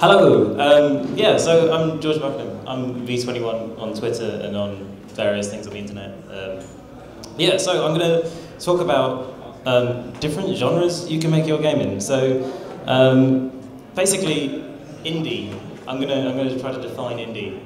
Hello. So I'm George Buckenham. I'm V21 on Twitter and on various things on the internet. So I'm going to talk about different genres you can make your game in. So basically, indie. I'm gonna try to define indie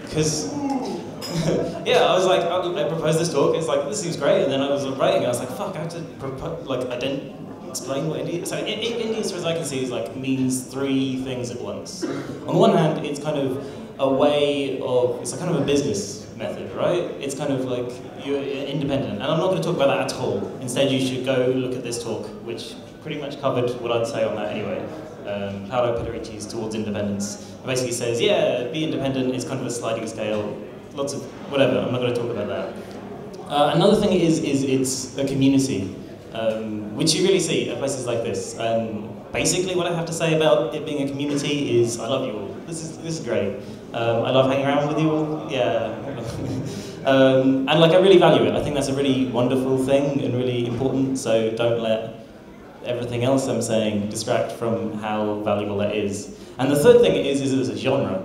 because I was like, I proposed this talk. It's like, this seems great, and then I was writing. And I was like, fuck, I have to propose. Like, I didn't explain what indie is. So indie, as far as I can see, is like means three things at once. On the one hand, it's kind of a way of, it's a kind of a business method, right? It's kind of like you're independent, and I'm not going to talk about that at all. Instead, you should go look at this talk, which pretty much covered what I'd say on that anyway. Paolo Pederici's Towards Independence. It basically says, yeah, be independent, it's kind of a sliding scale, lots of whatever, I'm not going to talk about that. Another thing is it's a community, which you really see at places like this. Basically what I have to say about it being a community is, I love you all. This is great. I love hanging around with you all, yeah. And like, I really value it. I think that's a really wonderful thing and really important, so don't let everything else I'm saying distract from how valuable that is. And the third thing is it's a genre,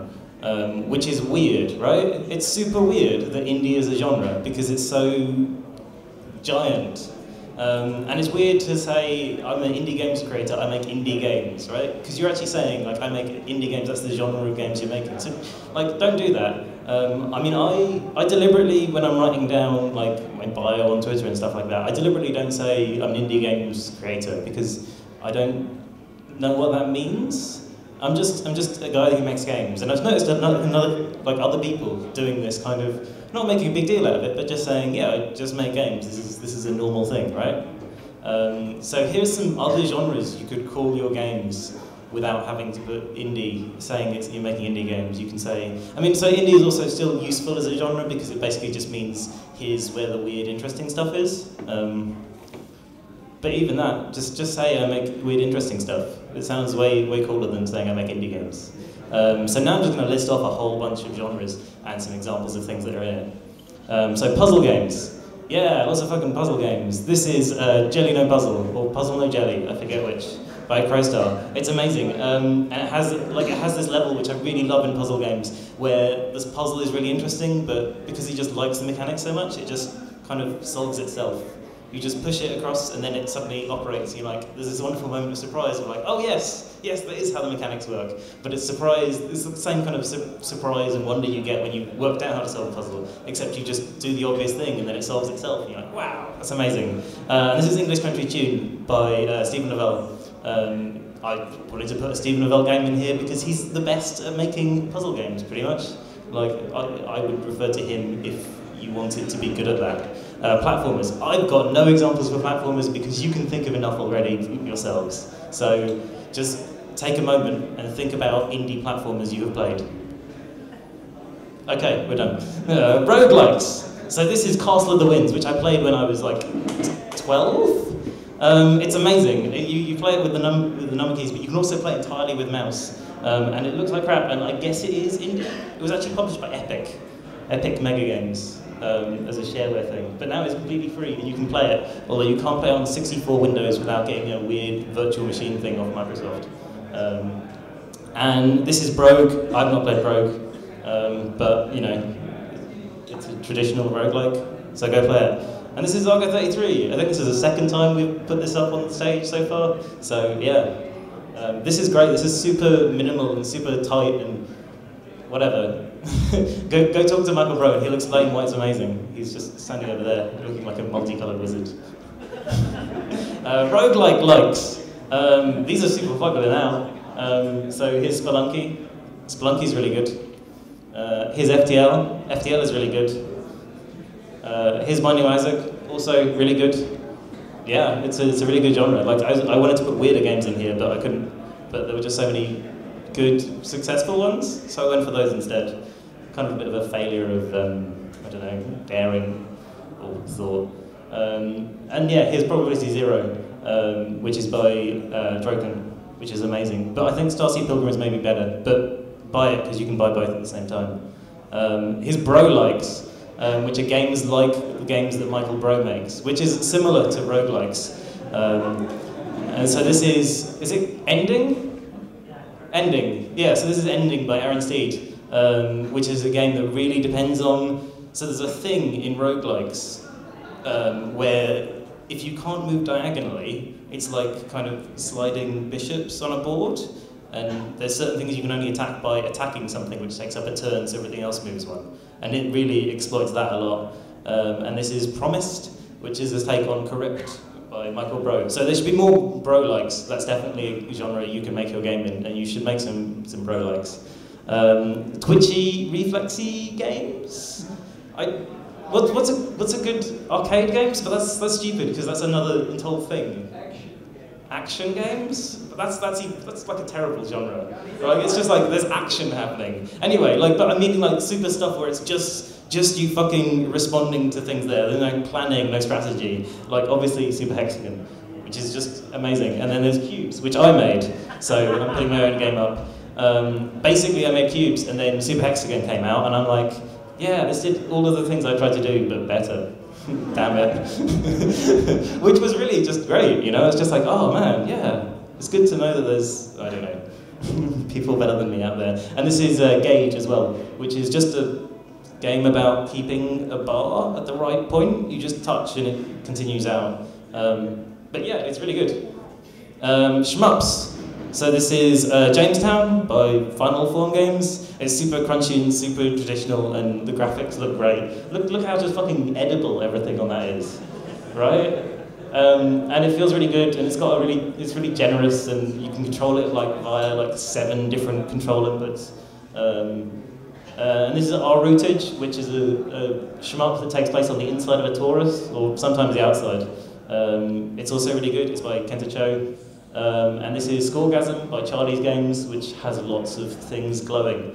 which is weird, right? It's super weird that indie is a genre because it's so giant. And it's weird to say, I'm an indie games creator, I make indie games, right? Because you're actually saying, like, I make indie games, that's the genre of games you're making. So, like, don't do that. I mean, I deliberately, when I'm writing down, like, my bio on Twitter and stuff like that, I deliberately don't say I'm an indie games creator because I don't know what that means. I'm just a guy who makes games, and I've noticed that other people doing this kind of, not making a big deal out of it, but just saying, yeah, I just make games. This is a normal thing, right? So here's some other genres you could call your games without having to put indie, saying you're making indie games. You can say, I mean, so indie is also still useful as a genre because it basically just means here's where the weird, interesting stuff is. But even that, just say I make weird, interesting stuff. It sounds way cooler than saying I make indie games. So now I'm just going to list off a whole bunch of genres and some examples of things that are in it. So puzzle games. Yeah, lots of fucking puzzle games. This is Jelly No Puzzle, or Puzzle No Jelly, I forget which, by Crowstar. It's amazing. And it has this level which I really love in puzzle games, where this puzzle is really interesting, but because he just likes the mechanics so much, it just kind of solves itself. You just push it across and then it suddenly operates. You're like, there's this wonderful moment of surprise. We're like, oh yes, that is how the mechanics work. But it's the same kind of surprise and wonder you get when you worked out how to solve a puzzle, except you just do the obvious thing and then it solves itself. And you're like, wow, that's amazing. And this is English Country Tune by Stephen Novell. I wanted to put a Stephen Novell game in here because he's the best at making puzzle games, pretty much. Like, I would refer to him if you wanted to be good at that. Platformers. I've got no examples for platformers because you can think of enough already yourselves. So just take a moment and think about indie platformers you have played. Okay, we're done. Roguelikes. So this is Castle of the Winds, which I played when I was like 12. It's amazing. You play it with the number keys, but you can also play it entirely with mouse. And it looks like crap, and I guess it is indie. It was actually published by Epic Mega Games. As a shareware thing, but now it's completely free and you can play it, although you can't play it on 64 Windows without getting a weird virtual machine thing off Microsoft. And this is Brogue. I've not played Brogue, but you know, it's a traditional roguelike, so go play it. And this is Argo 33. I think this is the second time we've put this up on the stage so far, so yeah. This is great. This is super minimal and super tight and whatever. go talk to Michael Bro and he'll explain why it's amazing. He's just standing over there looking like a multicolored wizard. Roguelike likes. These are super popular now. So here's Spelunky. Spelunky's really good. Here's FTL. FTL is really good. Here's Binding of Isaac. Also really good. Yeah, it's a really good genre. Like I wanted to put weirder games in here, but I couldn't. But there were just so many good, successful ones, so I went for those instead. Kind of a bit of a failure of, I don't know, daring or thought. And yeah, here's Probability Zero, which is by Droken, which is amazing. But I think Starseed Pilgrims may be better, but buy it, because you can buy both at the same time. Here's Bro-likes, which are games like the games that Michael Bro makes, which is similar to roguelikes. And so this is it Ending? Ending. Yeah, so this is Ending by Aaron Steed, which is a game that really depends on... So there's a thing in roguelikes where if you can't move diagonally, it's like kind of sliding bishops on a board, and there's certain things you can only attack by attacking something, which takes up a turn, so everything else moves one. And it really exploits that a lot. And this is Promised, which is a take on Corrupt by Michael Bro. So there should be more Bro-likes. That's definitely a genre you can make your game in, and you should make some Bro-likes. Twitchy, reflexy games? What's a good arcade games? But that's stupid, because that's another whole thing. Action games? But that's like a terrible genre. Right? It's just like there's action happening. Anyway, but I'm meaning like super stuff where it's just you fucking responding to things there. There's no planning, no strategy. Like obviously Super Hexagon, which is just amazing. And then there's Cubes, which I made. So I'm putting my own game up. Basically I made Cubes, and then Super Hexagon came out, and I'm like, yeah, this did all of the things I tried to do, but better. Damn it. Which was really just great, you know? It's just like, oh man, yeah. It's good to know that there's, I don't know, people better than me out there. And this is Gauge as well, which is just a game about keeping a bar at the right point. You just touch and it continues out. But yeah, it's really good. Shmups. So this is Jamestown by Final Form Games. It's super crunchy and super traditional, and the graphics look great. Look how just fucking edible everything on that is, right? And it feels really good, and it's really generous, and you can control it via 7 different control inputs. And this is R-Rootage, which is a shmup that takes place on the inside of a torus, or sometimes the outside. It's also really good. It's by Kenta Cho. And this is Scoregasm by Charlie's Games, which has lots of things glowing.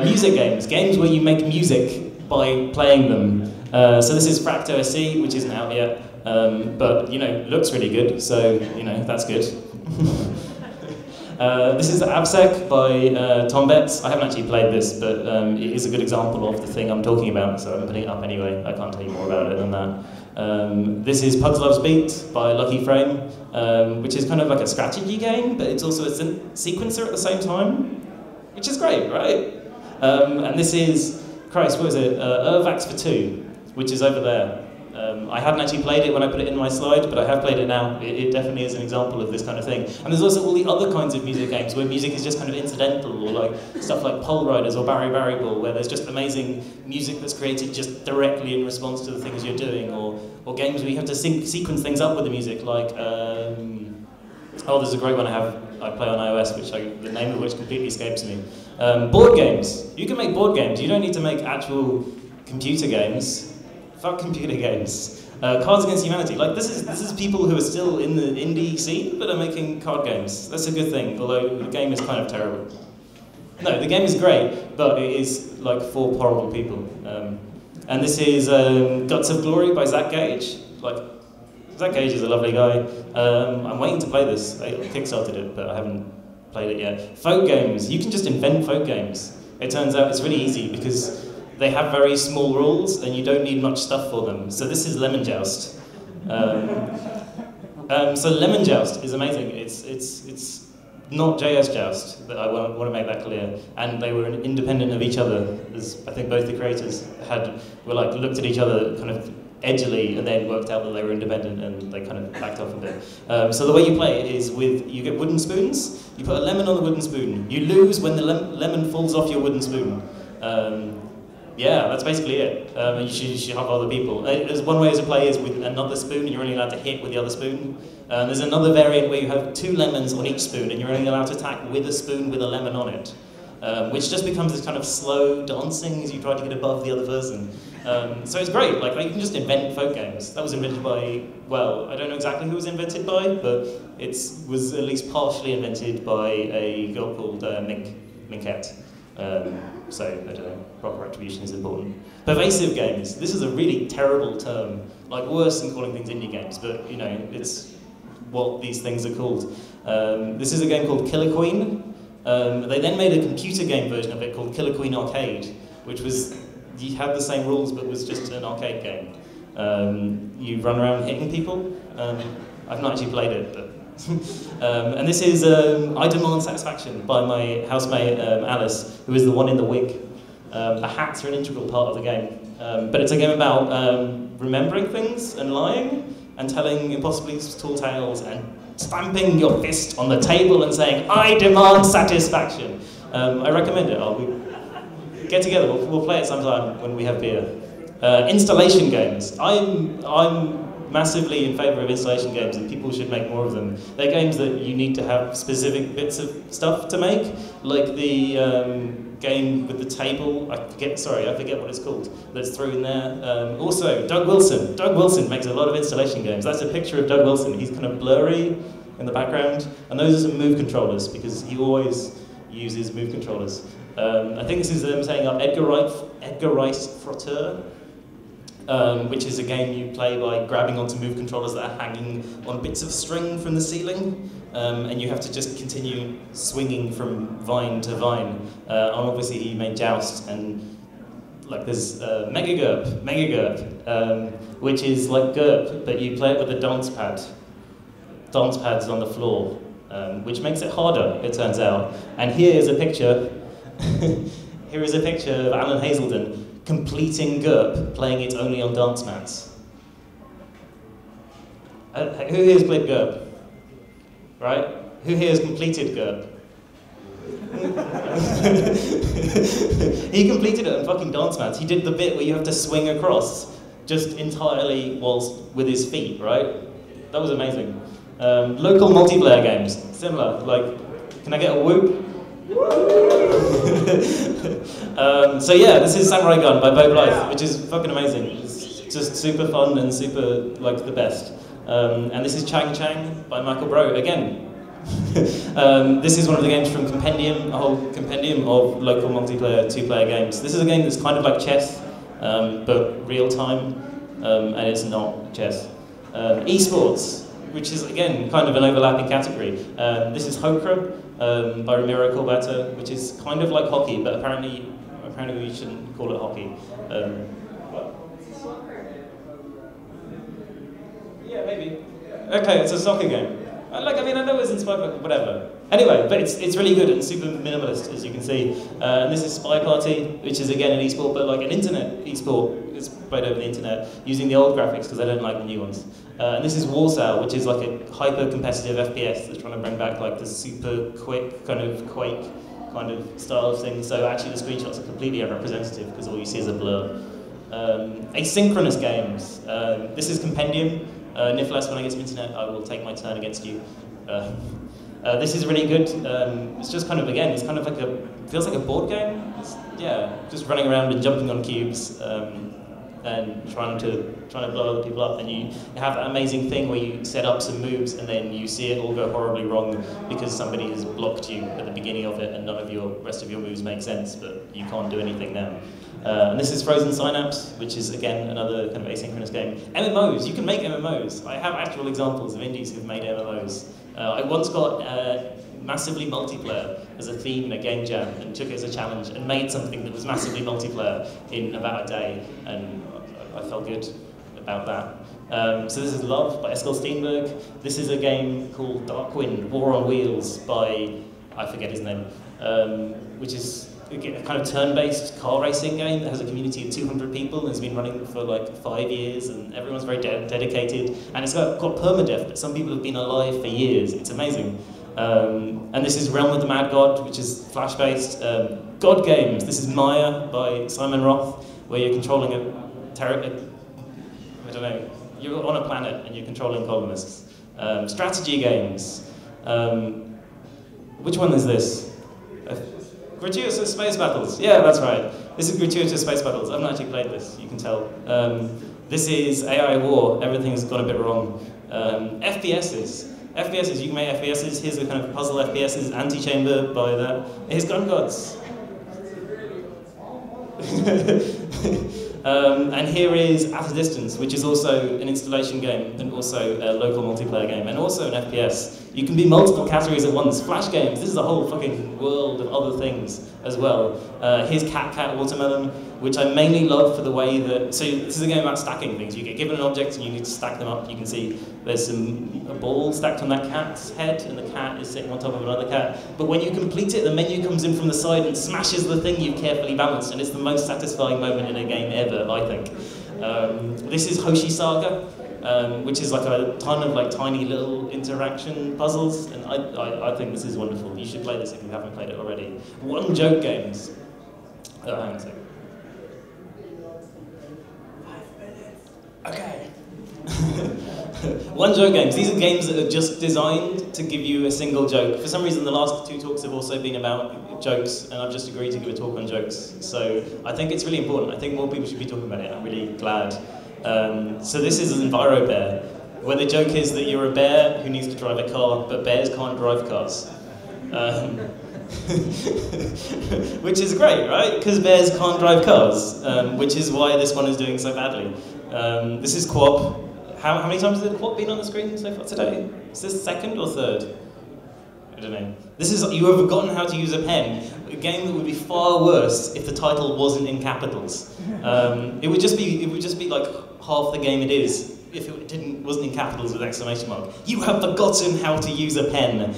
Music games where you make music by playing them. So this is Fracto SC, which isn't out yet, but looks really good, so that's good. This is Absec by Tom Betts. I haven't actually played this, but it is a good example of the thing I'm talking about, so I'm putting it up anyway. I can't tell you more about it than that. This is Pugs Loves Beat by Lucky Frame, which is kind of like a strategy game, but it's also a sequencer at the same time, which is great, right? And this is, Christ, what is it? Urvax for 2, which is over there. I hadn't actually played it when I put it in my slide, but I have played it now. It definitely is an example of this kind of thing. And there's also all the other kinds of music games where music is just kind of incidental, or like stuff like Pole Riders or Barry Ball, where there's just amazing music that's created just directly in response to the things you're doing, or games where you have to sequence things up with the music, like, there's a great one I play on iOS, the name of which completely escapes me. Board games. You can make board games. You don't need to make actual computer games. Fuck computer games. Cards Against Humanity. This is people who are still in the indie scene but are making card games. That's a good thing, although the game is kind of terrible. No, the game is great, but it is for horrible people. And this is Guts of Glory by Zach Gage. Zach Gage is a lovely guy. I'm waiting to play this. I kickstarted it, but I haven't played it yet. Folk games. You can just invent folk games. It turns out it's really easy because they have very small rules, and you don't need much stuff for them. So this is Lemon Joust. So Lemon Joust is amazing. It's not JS Joust, but I want to make that clear. And they were independent of each other, as I think both the creators looked at each other kind of edgily, and then worked out that they were independent, and they kind of backed off a bit. So the way you play it is you get wooden spoons. You put a lemon on the wooden spoon. You lose when the lemon falls off your wooden spoon. Yeah, that's basically it. You should help other people. There's one way to play is with another spoon, and you're only allowed to hit with the other spoon. There's another variant where you have 2 lemons on each spoon, and you're only allowed to attack with a spoon with a lemon on it. Which just becomes this kind of slow dancing as you try to get above the other person. So it's great, you can just invent folk games. That was invented by, I don't know exactly who it was invented by, but it was at least partially invented by a girl called Minkette. So, I don't know, proper attribution is important. Pervasive games. This is a really terrible term, worse than calling things indie games, but, it's what these things are called. This is a game called Killer Queen. They then made a computer game version of it called Killer Queen Arcade, which you had the same rules, but was just an arcade game. You run around hitting people. I've not actually played it, but And this is I Demand Satisfaction by my housemate Alice, who is the one in the wig. The hats are an integral part of the game. But it's a game about remembering things and lying and telling impossibly tall tales and stamping your fist on the table and saying, I demand satisfaction. I recommend it. Get together, we'll play it sometime when we have beer. Installation games. I'm massively in favour of installation games, and people should make more of them. They're games that you need to have specific bits of stuff to make, like the game with the table. I forget what it's called. That's through in there. Also, Doug Wilson. Doug Wilson makes a lot of installation games. That's a picture of Doug Wilson. He's kind of blurry in the background, and those are some move controllers because he always uses move controllers. I think this is them setting up Edgar Rice Frotteur, which is a game you play by grabbing onto move controllers that are hanging on bits of string from the ceiling, and you have to just continue swinging from vine to vine. And obviously he made Joust, and like there's Mega GURP, which is like GURP, but you play it with a dance pad. Dance pads on the floor, which makes it harder, it turns out. And here is a picture. Here is a picture of Alan Hazelden completing GURP, playing it only on dance mats. Who here has played GURP? Right? Who here has completed GURP? He completed it on fucking dance mats. He did the bit where you have to swing across just entirely whilst with his feet, right? That was amazing. Local multiplayer games, similar. Like, can I get a whoop? So yeah, this is Sakurai God by Bo Blythe, which is fucking amazing. It's just super fun and super, like, the best. And this is Chang Chang by Michael Bro, again. This is one of the games from Compendium, a whole compendium of local multiplayer, two-player games. This is a game that's kind of like chess, but real-time, and it's not chess. Esports, which is, again, kind of an overlapping category. This is Hokum by Ramiro Corbata, which is kind of like hockey, but apparently we shouldn't call it hockey. Yeah, maybe. Okay, it's a soccer game. I know it's inspired by whatever. Anyway, but it's really good and super minimalist, as you can see. And this is Spy Party, which is again an esport, but like an internet esport. It's played over the internet using the old graphics because I don't like the new ones. And this is Warsaw, which is like a hyper-competitive FPS that's trying to bring back like the super quick kind of Quake kind of style of thing. So actually the screenshots are completely unrepresentative because all you see is a blur. Asynchronous games. This is Compendium. Niflas, when I get some internet, I will take my turn against you. This is really good. It's just kind of, again, it's kind of like feels like a board game. Yeah, just running around and jumping on cubes and trying to blow other people up. And you have that amazing thing where you set up some moves and then you see it all go horribly wrong because somebody has blocked you at the beginning of it and none of your rest of your moves make sense, but you can't do anything now. And this is Frozen Synapse, which is, again, another kind of asynchronous game. MMOs, you can make MMOs. I have actual examples of indies who've made MMOs. I once got massively multiplayer as a theme in a game jam and took it as a challenge and made something that was massively multiplayer in about a day, and I felt good about that. So this is Love by Eskil Steenberg. This is a game called Darkwind, War on Wheels by, I forget his name, which is a kind of turn-based car racing game that has a community of 200 people and has been running for like 5 years, and everyone's very dedicated, and it's got permadeath, but some people have been alive for years. It's amazing. And this is Realm of the Mad God, which is Flash-based. God Games. This is Maya by Simon Roth, where you're controlling I don't know, you're on a planet and you're controlling colonists. Strategy games. Which one is this? Gratuitous Space Battles. Yeah, that's right. This is Gratuitous Space Battles. I've not actually played this, you can tell. This is AI War. Everything's gone a bit wrong. FPSs. You can make FPSs. Here's a kind of puzzle FPSs. Antichamber by that. Here's Gun Gods. And here is At a Distance, which is also an installation game and also a local multiplayer game and also an FPS. You can be multiple categories at once. Flash games, this is a whole fucking world of other things as well. Here's Cat Watermelon, which I mainly love for the way that, so this is a game about stacking things. You get given an object and you need to stack them up. You can see there's a ball stacked on that cat's head, and the cat is sitting on top of another cat. But when you complete it, the menu comes in from the side and smashes the thing you've carefully balanced, and it's the most satisfying moment in a game ever, I think. This is Hoshi Saga, which is like a ton of like tiny little interaction puzzles, and I think this is wonderful. You should play this if you haven't played it already. One Joke Games. Oh, hang on a second. 5 minutes. Okay. One Joke Games. These are games that are just designed to give you a single joke. For some reason, the last 2 talks have also been about jokes, and I've just agreed to give a talk on jokes. So I think it's really important. I think more people should be talking about it. I'm really glad. So this is an Enviro Bear, where the joke is that you're a bear who needs to drive a car, but bears can't drive cars. Which is great, right? Because bears can't drive cars, which is why this one is doing so badly. This is Co-op. How many times has Co-op been on the screen so far today? Is this 2nd or 3rd? I don't know. This is You Have Forgotten How to Use a Pen, a game that would be far worse if the title wasn't in capitals. It would just be like half the game it is if it wasn't in capitals with exclamation mark. You have forgotten how to use a pen.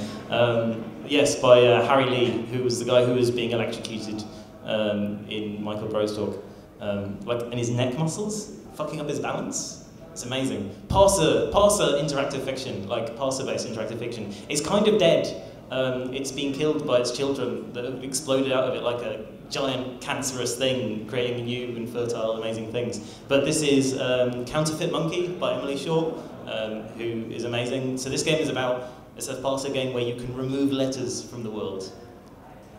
Yes, by Harry Lee, who was the guy who was being electrocuted in Michael Bro's talk. And his neck muscles, fucking up his balance. It's amazing. Parser interactive fiction, like parser-based interactive fiction. It's kind of dead. It's been killed by its children that have exploded out of it like a giant cancerous thing, creating new and fertile, amazing things. But this is Counterfeit Monkey by Emily Shaw, who is amazing. So this game is it's a parser game where you can remove letters from the world,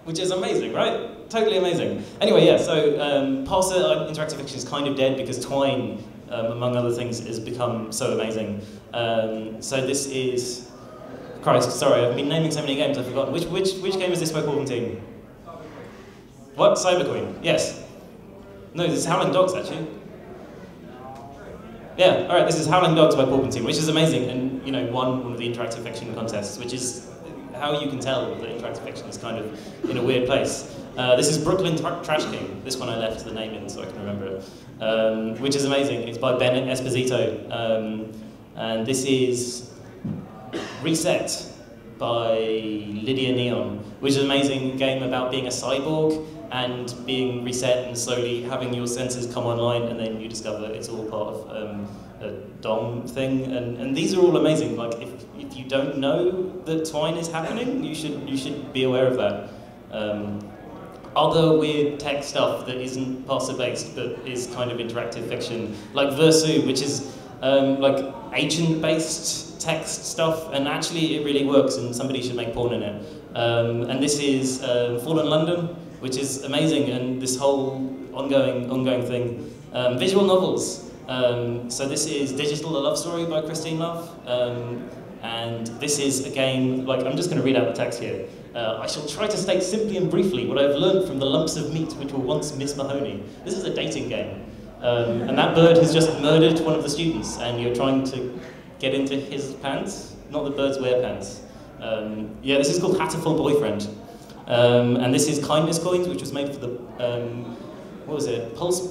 which is amazing, right? Totally amazing. Anyway, yeah, so parser interactive fiction is kind of dead because Twine, among other things, has become so amazing. So this is... Christ, sorry, I've been naming so many games I've forgotten. Which game is this by Compendium? What? Cyber Queen? Yes. No, this is Howling Dogs, actually. Yeah, alright, this is Howling Dogs by Compendium, which is amazing, and, you know, won one of the interactive fiction contests, which is how you can tell that interactive fiction is kind of in a weird place. This is Brooklyn Trash King. This one I left the name in so I can remember it. Which is amazing. It's by Ben Esposito. And this is Reset by Lydia Neon, which is an amazing game about being a cyborg and being reset and slowly having your senses come online, and then you discover it's all part of a DOM thing. And these are all amazing. Like if you don't know that Twine is happening, you should be aware of that. Other weird tech stuff that isn't parser-based but is kind of interactive fiction, like Versu, which is like agent-based text stuff, and actually it really works, and somebody should make porn in it. And this is Fallen London, which is amazing, and this whole ongoing thing. Visual novels. So this is Digital: A Love Story by Christine Love. And this is a game, like, I'm just going to read out the text here. I shall try to state simply and briefly what I've learned from the lumps of meat which were once Miss Mahoney. This is a dating game. And that bird has just murdered one of the students, and you're trying to get into his pants. Not that birds wear pants. Yeah, this is called Catapult Boyfriend. And this is Kindness Coins, which was made for the, what was it? Pulse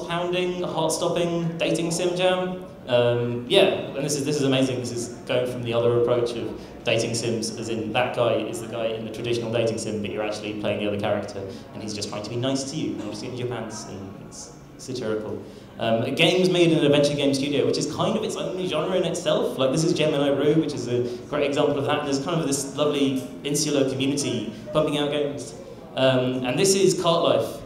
pounding, heart stopping, dating sim jam. Yeah, and this is amazing. This is going from the other approach of dating sims, as in that guy is the guy in the traditional dating sim, but you're actually playing the other character, and he's just trying to be nice to you, and just get into your pants, and it's satirical. A game's made in an adventure game studio, which is kind of its own genre in itself. Like, this is Gemini Rue, which is a great example of that. There's kind of this lovely insular community pumping out games. And this is Cart Life.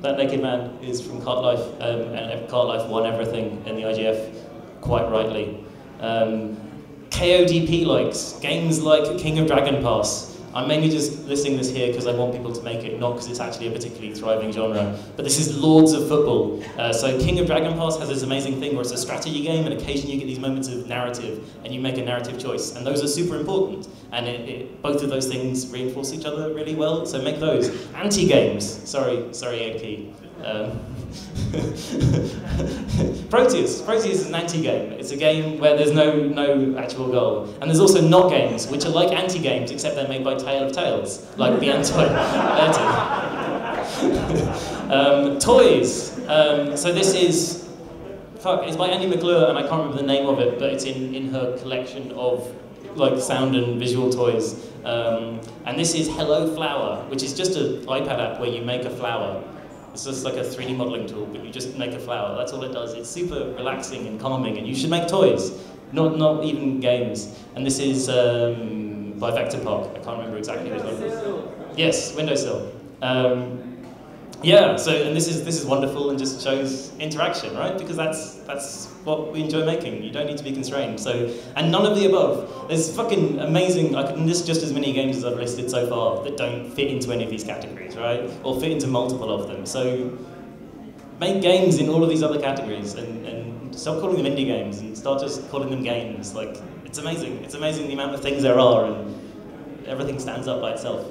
That naked man is from Cart Life, and Cart Life won everything in the IGF, quite rightly. KODP likes games like King of Dragon Pass. I'm mainly just listing this here because I want people to make it, not because it's actually a particularly thriving genre. But this is Lords of Football. So King of Dragon Pass has this amazing thing where it's a strategy game, and occasionally you get these moments of narrative, and you make a narrative choice, and those are super important. And both of those things reinforce each other really well, so make those. Antigames. Sorry, AP. Proteus. Proteus is an anti-game. It's a game where there's no actual goal. And there's also notgames, which are like anti-games, except they're made by Tale of Tales, like the Toys. So this is, it's by Annie McClure, and I can't remember the name of it, but it's in her collection of like sound and visual toys. And this is Hello Flower, which is just an iPad app where you make a flower. It's just like a 3D modeling tool, but you just make a flower. That's all it does. It's super relaxing and calming, and you should make toys, not even games. And this is by Vectorpark. I can't remember exactly what it is. Yes, Windowsill. Yeah. So, and this is wonderful and just shows interaction, right? Because that's what we enjoy making. You don't need to be constrained. So, and none of the above. There's fucking amazing. I can list just as many games as I've listed so far that don't fit into any of these categories, right? Or fit into multiple of them. So, make games in all of these other categories and stop calling them indie games and start just calling them games. Like, it's amazing. It's amazing the amount of things there are, and everything stands up by itself.